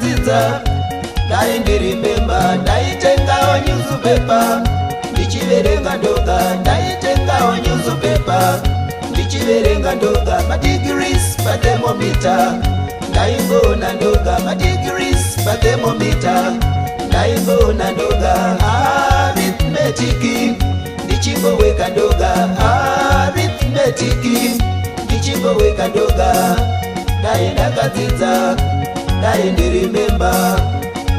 ndakadzidza dai ndirimemba ndaitengawo newspaper ndichiverenga ndoga ndaitengawo newspaper ndichiverenga ndoga madegrees pathermometer ndaingoona ndoga madegrees pathermometer ndaingoona ndoga arithmetic ndichingoweka ndoga arithmetic ndichingoweka ndoga dai ndakadzidza dai ndirimemba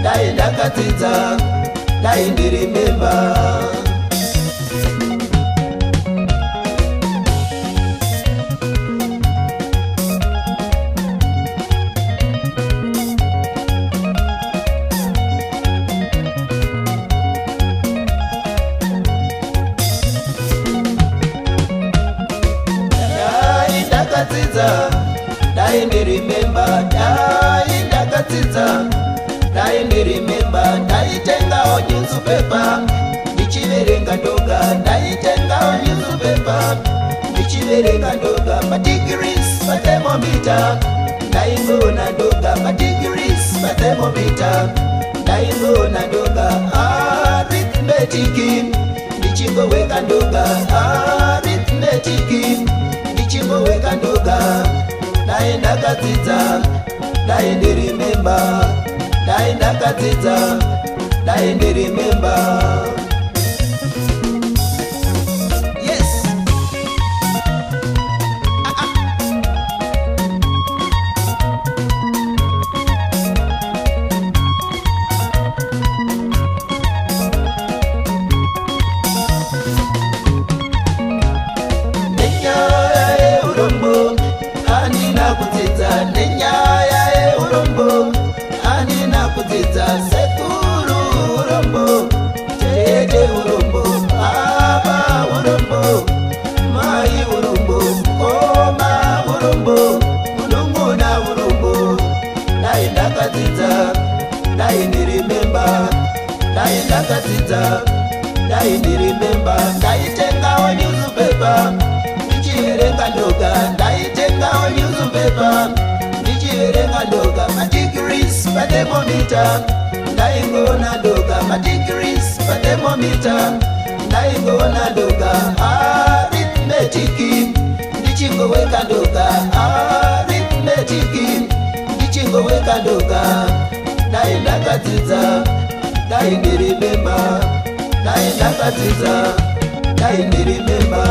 dai ndakadzidza dai ndirimemba dai ndirimemba dai ndakadzidza dai ndirimemba ndaitengawo newspaper ndichiverenga ndoga ndaitengawo newspaper ndichiverenga ndoga madegrees pathermometer ndaingoona ndoga madegrees pathermometer ndaingoona ndoga arithmetic ndichingoweka ndoga arithmetic ndichingoweka ndoga dai ndakadzidza dai ndirimemba dai ndakadzidza dai ndirimemba yes nenyaya yeurombo handina kudzidza sekuru urombo tete urombo baba urombo mai urombo koma urombo munun'una urombo dai ndakadzidza dai ndirimemba dai ndakadzidza dai ndirimemba ndaitengawo newspaper ndichiverenga ndoga ndaitengawo newspaper ndichiverenga ndoga madegrees pathermometer ndaingoona ndoga madegrees pathermometer ndaingoona ndoga arithmetic ndichingoweka ndoga arithmetic ndichingoweka ndoga dai ndakadzidza dai ndirimemba dai ndakadzidza dai ndirimemba